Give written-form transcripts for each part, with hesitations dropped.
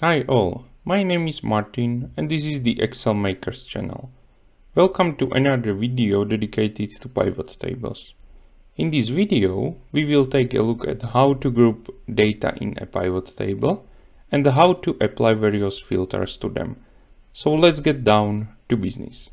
Hi all, my name is Martin and this is the ExcelMakers channel. Welcome to another video dedicated to pivot tables. In this video, we will take a look at how to group data in a pivot table and how to apply various filters to them. So let's get down to business.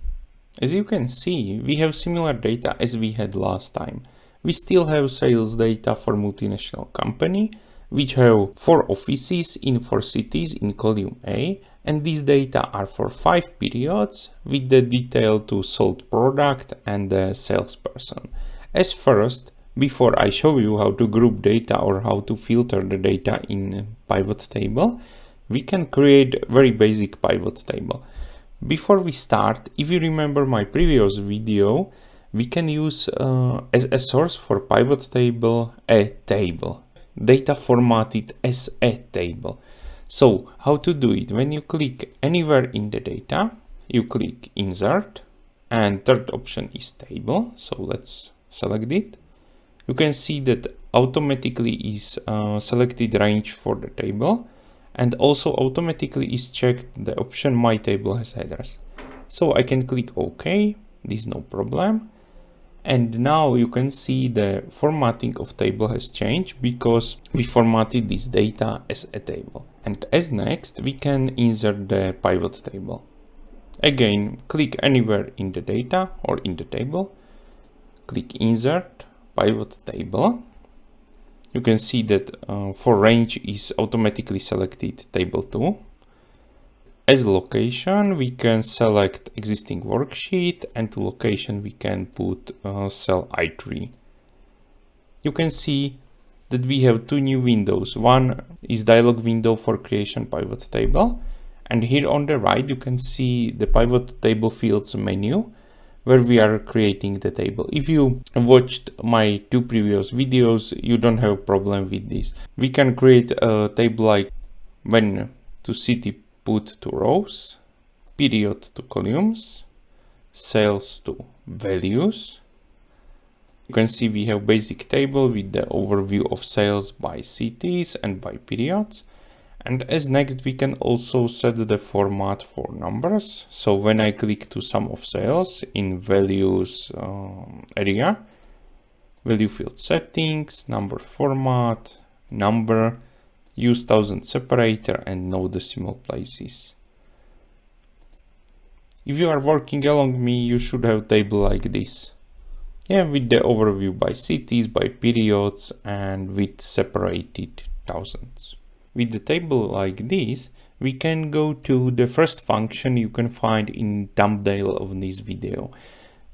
As you can see, we have similar data as we had last time. We still have sales data for multinational company, which have 4 offices in 4 cities in column A, and these data are for 5 periods with the detail to sold product and the salesperson. As first, before I show you how to group data or how to filter the data in pivot table, we can create very basic pivot table. Before we start, if you remember my previous video, we can use as a source for pivot table a table, data formatted as a table. So how to do it? When you click anywhere in the data, you click insert and third option is table. So let's select it. You can see that automatically is selected range for the table. And also automatically is checked the option my table has headers. So I can click OK, this is no problem. And now you can see the formatting of table has changed because we formatted this data as a table. And as next, we can insert the pivot table. Again, click anywhere in the data or in the table, click insert, pivot table. You can see that for range is automatically selected table 2. As location, we can select existing worksheet, and to location we can put cell I3. You can see that we have 2 new windows. One is dialog window for creation pivot table, and here on the right you can see the pivot table fields menu, where we are creating the table. If you watched my 2 previous videos, you don't have a problem with this. We can create a table like when to city put to rows, period to columns, sales to values. You can see we have basic table with the overview of sales by cities and by periods. And as next, we can also set the format for numbers. So when I click to sum of sales in values area, value field settings, number format, number, use 1000 separator and no decimal places. If you are working along me, you should have table like this. Yeah, with the overview by cities, by periods, and with separated thousands. With the table like this, we can go to the first function you can find in thumbnail of this video.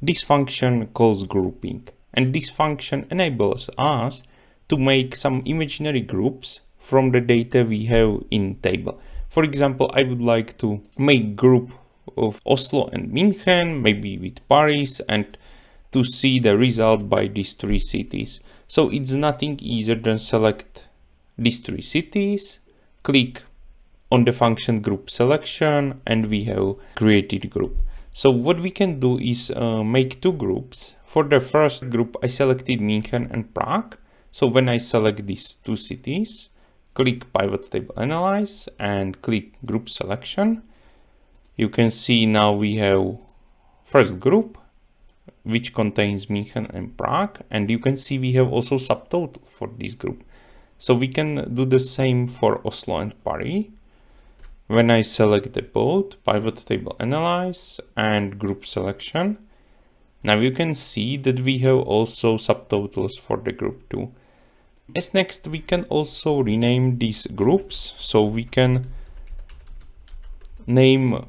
This function calls grouping, and this function enables us to make some imaginary groups from the data we have in table. For example, I would like to make group of Oslo and München, maybe with Paris, and to see the result by these 3 cities. So it's nothing easier than select these 3 cities, click on the function group selection, and we have created group. So what we can do is make 2 groups. For the first group, I selected München and Prague. So when I select these 2 cities, click pivot table analyze and click group selection, you can see now we have first group, which contains München and Prague, and you can see we have also subtotal for this group. So we can do the same for Oslo and Paris. When I select the both, pivot table analyze and group selection, now you can see that we have also subtotals for the group 2. As next, we can also rename these groups. So we can name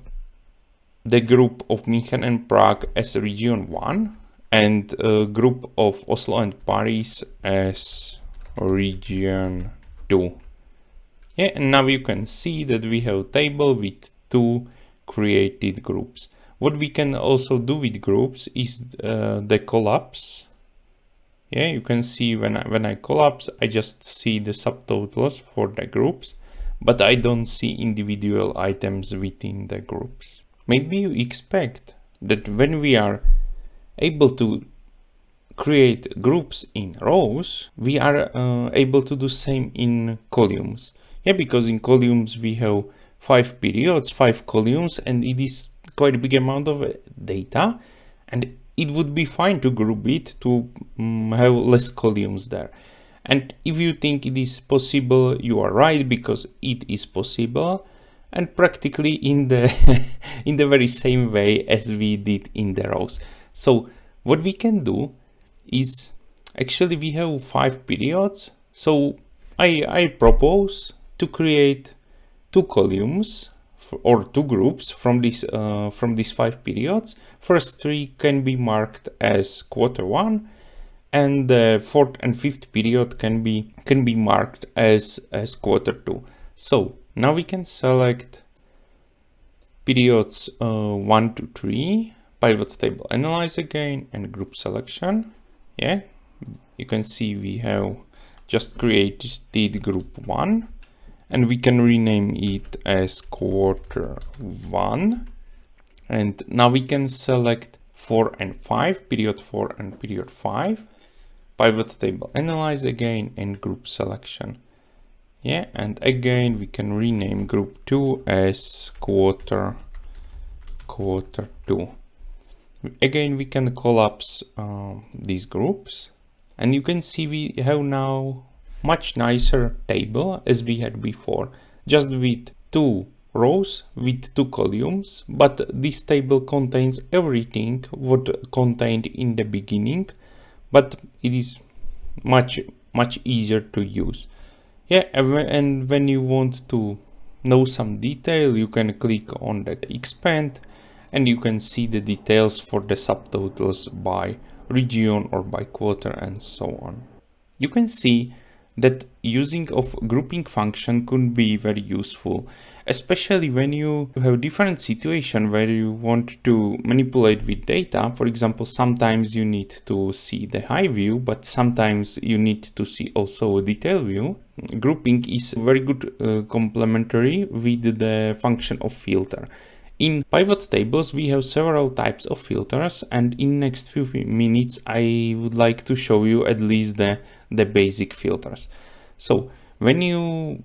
the group of München and Prague as region 1 and a group of Oslo and Paris as region 2. Yeah, and now you can see that we have a table with 2 created groups. What we can also do with groups is the collapse. Yeah, you can see when I collapse, I just see the subtotals for the groups, but I don't see individual items within the groups. Maybe you expect that when we are able to create groups in rows, we are able to do same in columns. Yeah, because in columns we have 5 periods, 5 columns, and it is quite a big amount of data, and it would be fine to group it to have less columns there. And if you think it is possible, you are right, because it is possible, and practically in the in the very same way as we did in the rows. So what we can do is, actually we have 5 periods, so I propose to create 2 columns or 2 groups from these 5 periods. First 3 can be marked as Q1, and the 4th and 5th period can be marked as Q2. So now we can select periods 1 to 3, pivot table analyze again, and group selection. Yeah, you can see we have just created group 1, and we can rename it as Q1. And now we can select 4 and 5, period 4 and period 5, pivot table analyze again, and group selection. Yeah, and again we can rename group 2 as Q2. Again we can collapse these groups, and you can see we have now much nicer table as we had before, just with 2 rows with 2 columns, but this table contains everything what contained in the beginning, but it is much easier to use. Yeah, and when you want to know some detail, you can click on the expand, and you can see the details for the subtotals by region or by quarter and so on. You can see that using of grouping function could be very useful, especially when you have different situation where you want to manipulate with data. For example, sometimes you need to see the high view, but sometimes you need to see also a detail view. Grouping is very good complementary with the function of filter. In pivot tables, we have several types of filters, and in next few minutes, I would like to show you at least the basic filters. So when you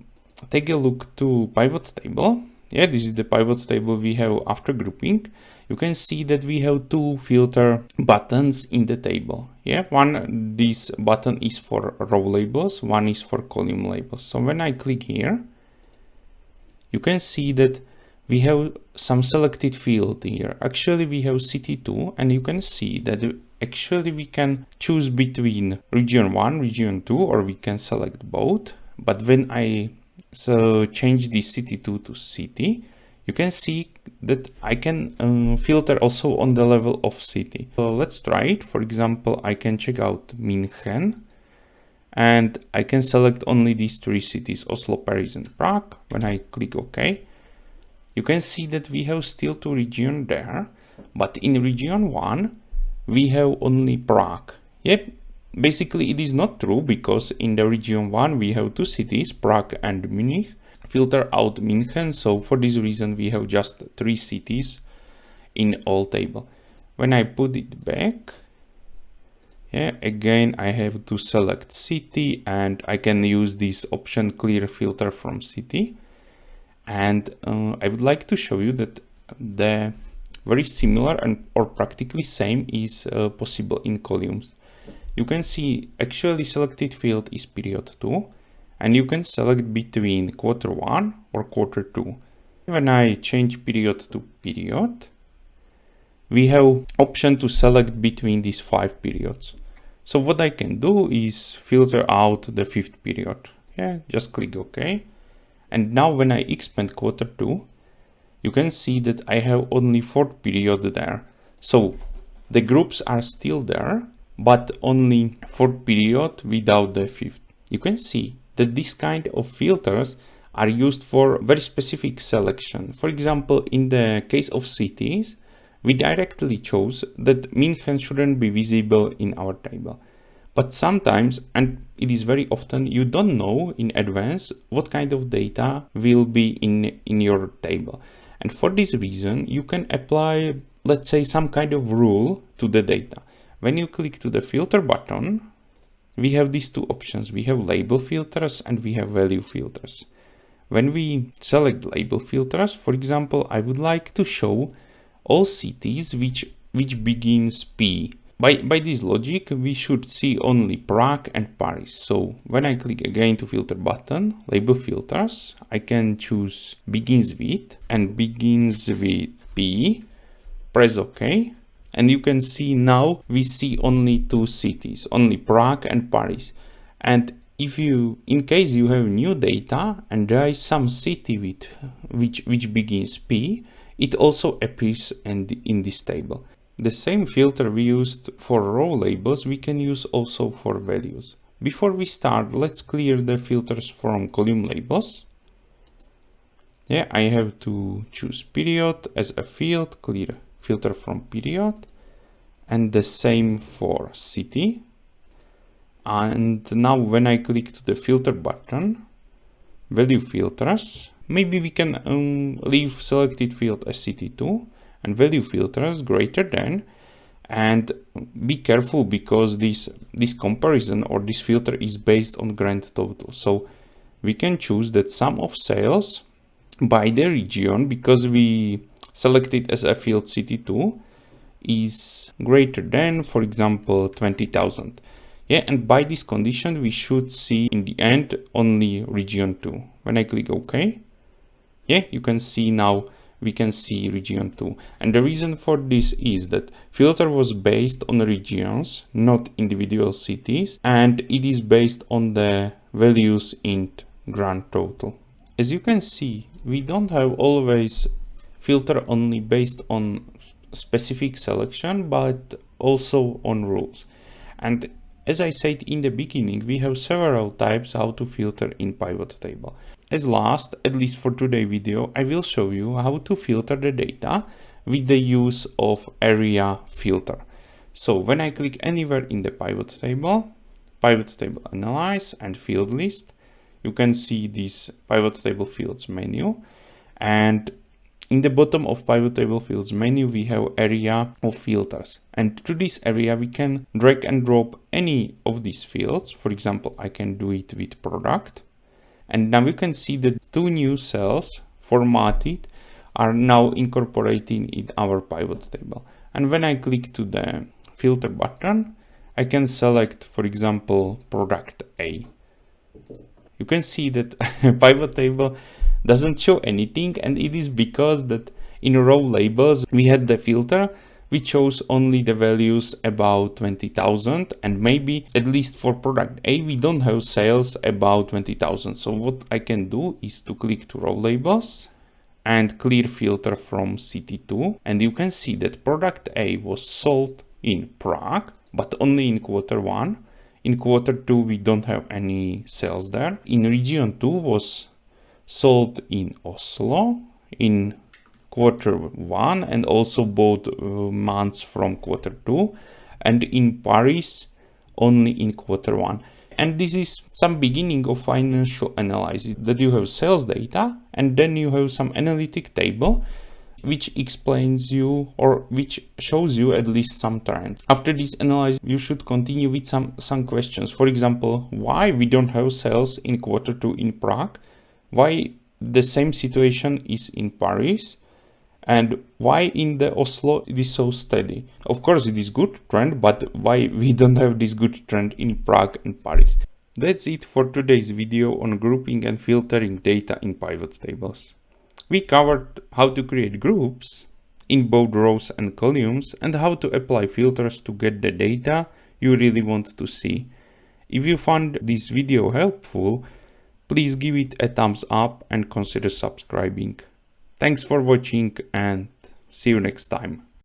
take a look to pivot table, yeah, this is the pivot table we have after grouping. You can see that we have 2 filter buttons in the table. Yeah, this button is for row labels, one is for column labels. So when I click here, you can see that we have some selected field here. Actually, we have city 2, and you can see that actually we can choose between region 1, region 2, or we can select both. But when I change the city 2 to city, you can see that I can filter also on the level of city. So let's try it. For example, I can check out München, and I can select only these 3 cities, Oslo, Paris, and Prague. When I click OK, you can see that we have still 2 regions there, but in region 1, we have only Prague. Yep, basically it is not true, because in the region 1, we have 2 cities, Prague and Munich. Filter out München, so for this reason, we have just 3 cities in all table. When I put it back, yeah, again, I have to select city, and I can use this option clear filter from city. And I would like to show you that the very similar and or practically same is possible in columns. You can see actually selected field is period 2, and you can select between Q1 or Q2. When I change period to period, we have option to select between these 5 periods. So what I can do is filter out the 5th period. Yeah, just click OK. And now when I expand Q2, you can see that I have only 4th period there. So the groups are still there, but only 4th period without the 5th. You can see that this kind of filters are used for very specific selection. For example, in the case of cities, we directly chose that München shouldn't be visible in our table. But sometimes, and it is very often, you don't know in advance what kind of data will be in your table. And for this reason, you can apply, let's say, some kind of rule to the data. When you click to the filter button, we have these 2 options. We have label filters and we have value filters. when we select label filters, for example, I would like to show all cities which begins P. By this logic, we should see only Prague and Paris. So when I click again to filter button, label filters, I can choose begins with and begins with P, press OK. And you can see now we see only two cities, only Prague and Paris. And if you, in case you have new data and there is some city with which begins P, it also appears in this table. The same filter we used for row labels we can use also for values. Before we start, let's clear the filters from column labels. Yeah, I have to choose period as a field, clear filter from period, and the same for city. And now when I click to the filter button, value filters, maybe we can leave selected field as city too, and value filters greater than, and be careful because this comparison or this filter is based on grand total. So we can choose that sum of sales by the region, because we selected as a field city 2, is greater than, for example, 20,000. Yeah, and by this condition we should see in the end only region 2. When I click OK, yeah, you can see now we can see region 2. And the reason for this is that filter was based on regions, not individual cities, and it is based on the values in grand total. As you can see, we don't have always filter only based on specific selection, but also on rules. And as I said in the beginning, we have several types how to filter in PivotTable. As last, at least for today's video, I will show you how to filter the data with the use of area filter. So when I click anywhere in the PivotTable, PivotTable Analyze and Field List, you can see this PivotTable Fields menu. And in the bottom of PivotTable Fields menu, we have area of filters. And to this area, we can drag and drop any of these fields. For example, I can do it with product. And now you can see that two new cells formatted are now incorporated in our pivot table. And when I click to the filter button, I can select, for example, product A. You can see that pivot table doesn't show anything, and it is because that in row labels we had the filter which shows only the values about 20,000, and maybe at least for product A we don't have sales about 20,000. So what I can do is to click to row labels and clear filter from CT2, and you can see that product A was sold in Prague, but only in Q1. In Q2 we don't have any sales there. In region 2 was sold in Oslo in Q1 and also both months from Q2, and in Paris only in Q1. And this is some beginning of financial analysis, that you have sales data and then you have some analytic table which explains you or which shows you at least some trend. After this analysis, you should continue with some questions. For example, why we don't have sales in Q2 in Prague? Why the same situation is in Paris? And why in the Oslo it is so steady? Of course it is good trend, but why we don't have this good trend in Prague and Paris? That's it for today's video on grouping and filtering data in pivot tables. We covered how to create groups in both rows and columns and how to apply filters to get the data you really want to see. If you found this video helpful, please give it a thumbs up and consider subscribing. Thanks for watching and see you next time.